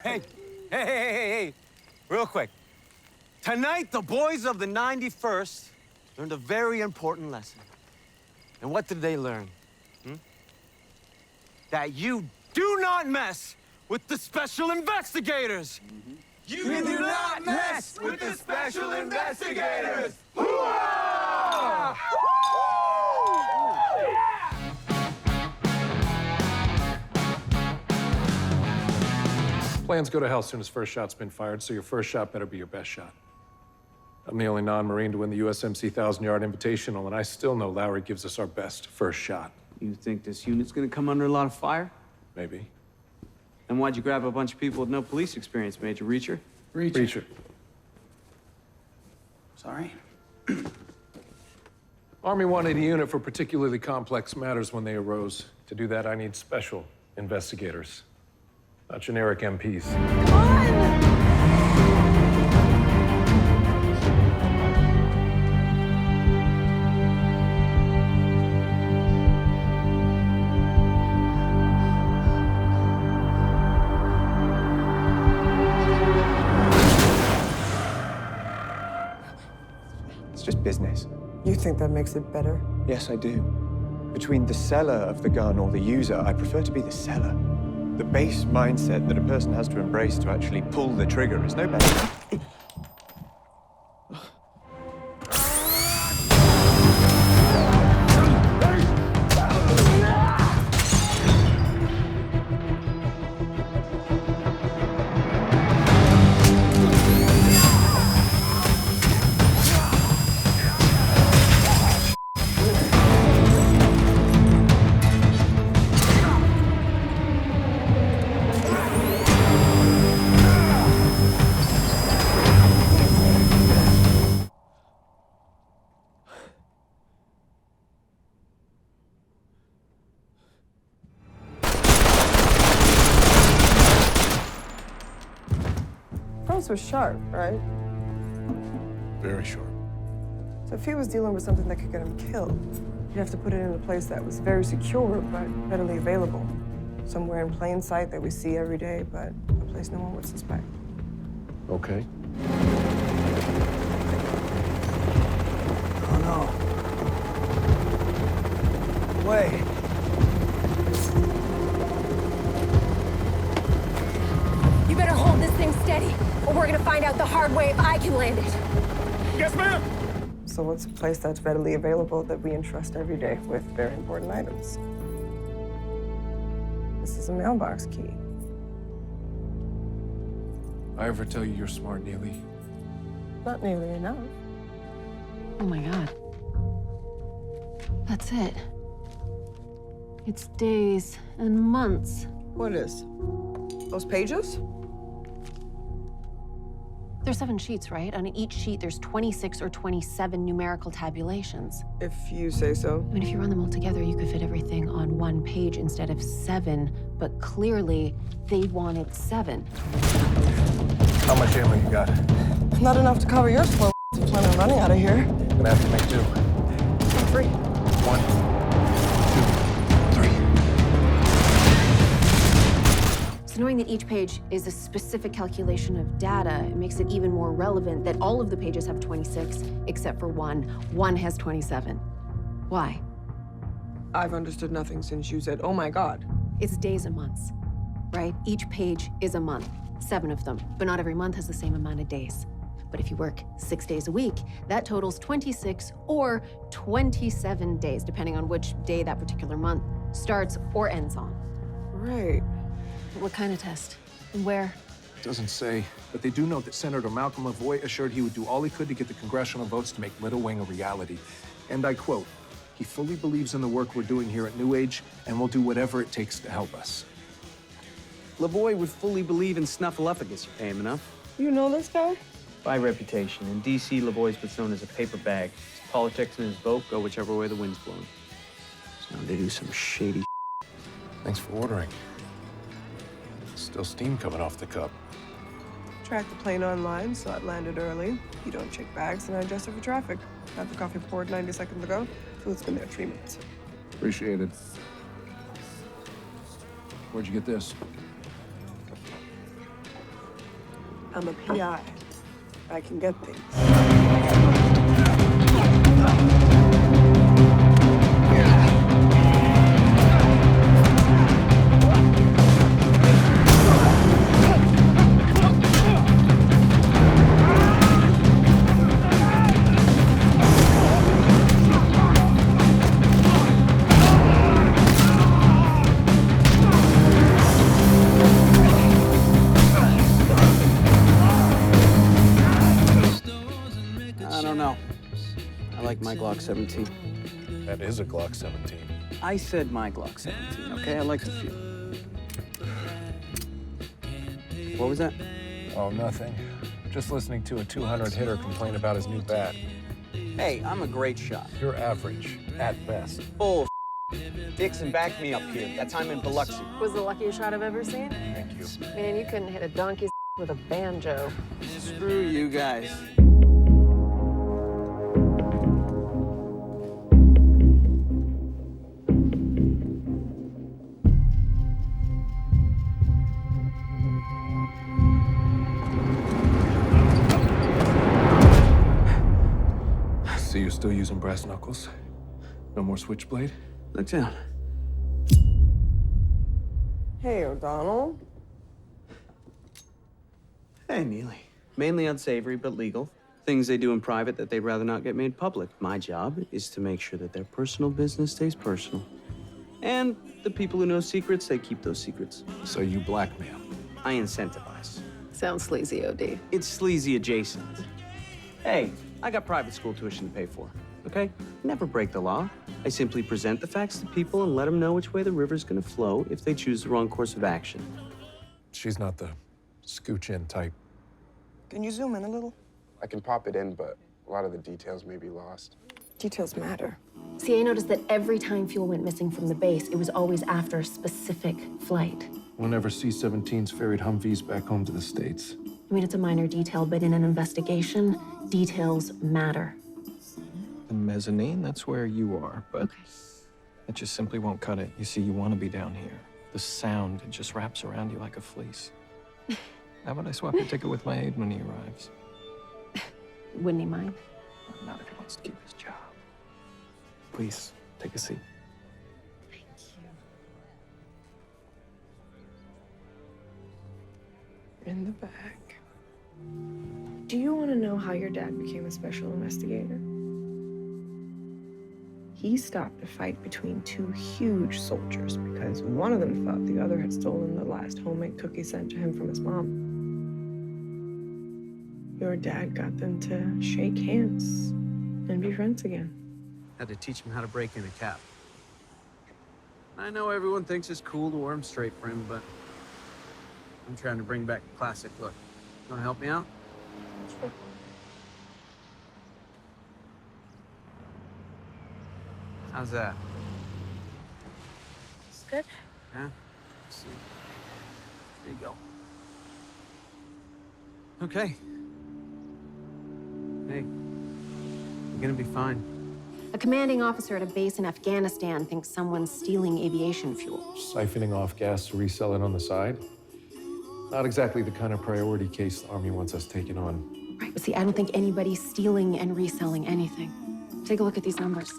Hey, hey, real quick. Tonight, the boys of the 91st learned a very important lesson. And what did they learn? That you do not mess with the special investigators! You do not mess with the special investigators! Hooah! Plans go to hell as soon as first shot's been fired, so your first shot better be your best shot. I'm the only non-Marine to win the USMC 1,000-yard invitational, and I still know Lowry gives us our best first shot. You think this unit's gonna come under a lot of fire? Maybe. Then why'd you grab a bunch of people with no police experience, Major Reacher? Reacher. Sorry. Army wanted a unit for particularly complex matters when they arose. To do that, I need special investigators, not generic MPs. Come on! It's just business. You think that makes it better? Yes, I do. Between the seller of the gun or the user, I prefer to be the seller. The base mindset that a person has to embrace to actually pull the trigger is no better. Rose was sharp, right? Very short. So if he was dealing with something that could get him killed, you'd have to put it in a place that was very secure, but readily available. Somewhere in plain sight that we see every day, but a place no one would suspect. Okay. Oh, no. Wait. You better hold this thing steady, or we're gonna find out the hard way if I can land it. Yes, ma'am! So what's a place that's readily available that we entrust every day with very important items? This is a mailbox key. I ever tell you you're smart, Neely? Not nearly enough. Oh my God. That's it. It's days and months. What is? Those pages? There's 7 sheets, right? On each sheet, there's 26 or 27 numerical tabulations. If you say so. I mean, if you run them all together, you could fit everything on 1 page instead of 7, but clearly they wanted 7. How much ammo you got? Not enough to cover your slow to plan on running out of here. Gonna have to make do. I'm free. 1, 2, 3. So knowing that each page is a specific calculation of data, it makes it even more relevant that all of the pages have 26, except for one. One has 27. Why? I've understood nothing since you said, oh my God. It's days and months, right? Each page is a month, 7 of them, but not every month has the same amount of days. But if you work 6 days a week, that totals 26 or 27 days, depending on which day that particular month starts or ends on. Right. What kind of test? And where? Doesn't say, but they do know that Senator Malcolm LaVoy assured he would do all he could to get the congressional votes to make Little Wing a reality. And I quote, "He fully believes in the work we're doing here at New Age and will do whatever it takes to help us." LaVoy would fully believe in snuffleupagus. You pay him enough. You know this guy? By reputation. In D.C., LaVoy's what's known as a paper bag. His politics and his boat go whichever way the wind's blowing. He's known to do some shady. Thanks for ordering. Still steam coming off the cup. Tracked the plane online, so it landed early. You don't check bags, and I adjusted for traffic. Had the coffee poured 90 seconds ago. Food's been there 3 minutes. Appreciate it. Where'd you get this? I'm a PI. I can get things. I don't know. I like my Glock 17. That is a Glock 17. I said my Glock 17, okay? I like the feel. What was that? Oh, nothing. Just listening to a 200 hitter complain about his new bat. Hey, I'm a great shot. You're average, at best. Bull. Dixon backed me up here. That time in Biloxi. Was the luckiest shot I've ever seen? Thank you. Man, you couldn't hit a donkey's with a banjo. Screw you guys. So you're still using brass knuckles? No more switchblade? Look down. Hey, O'Donnell. Hey, Neely. Mainly unsavory, but legal. Things they do in private that they'd rather not get made public. My job is to make sure that their personal business stays personal. And the people who know secrets, they keep those secrets. So you blackmail? I incentivize. Sounds sleazy, OD. It's sleazy adjacent. Hey, I got private school tuition to pay for, okay? Never break the law. I simply present the facts to people and let them know which way the river's gonna flow if they choose the wrong course of action. She's not the scooch in type. Can you zoom in a little? I can pop it in, but a lot of the details may be lost. Details matter. See, I noticed that every time fuel went missing from the base, it was always after a specific flight. Whenever C-17s ferried Humvees back home to the States. I mean, it's a minor detail, but in an investigation, details matter. The mezzanine, that's where you are, but it just simply won't cut it. You see, you want to be down here. The sound, it just wraps around you like a fleece. How about I swap your ticket with my aide when he arrives? Wouldn't he mind? Not if he wants to keep his job. Please, take a seat. In the back. Do you want to know how your dad became a special investigator? He stopped a fight between two huge soldiers because one of them thought the other had stolen the last homemade cookie sent to him from his mom. Your dad got them to shake hands and be friends again. Had to teach him how to break in a cap. I know everyone thinks it's cool to wear them straight for him, but I'm trying to bring back a classic look. You wanna help me out? Sure. How's that? It's good. Yeah? Let's see. There you go. Okay. Hey, you're gonna be fine. A commanding officer at a base in Afghanistan thinks someone's stealing aviation fuel. Siphoning off gas to resell it on the side? Not exactly the kind of priority case the Army wants us taking on. Right, but see, I don't think anybody's stealing and reselling anything. Take a look at these numbers.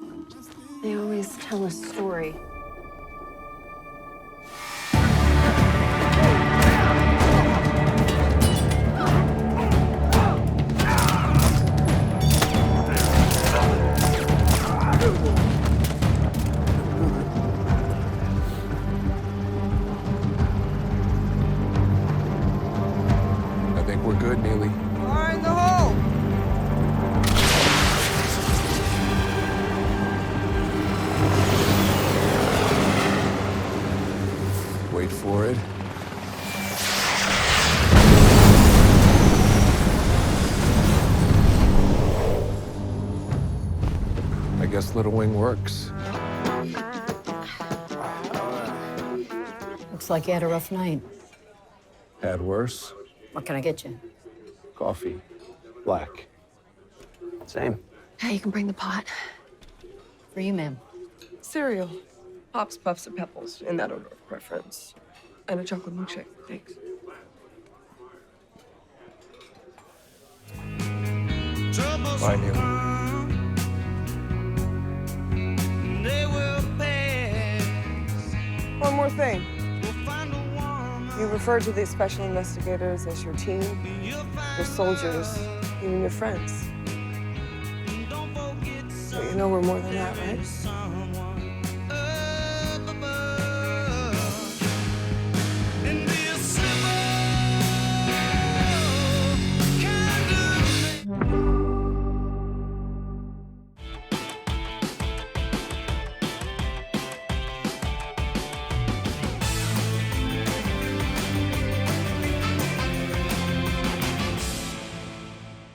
They always tell a story. I think we're good, Neely. Fire in the hole! Wait for it. I guess Little Wing works. Looks like you had a rough night. Had worse. What can I get you? Coffee. Black. Same. Hey, you can bring the pot. For you, ma'am. Cereal. Pops, Puffs, and Pebbles, in that order of preference. And a chocolate milkshake, thanks. Bye, Amelia. One more thing. You refer to these special investigators as your team, your soldiers, even your friends. But you know we're more than that, right?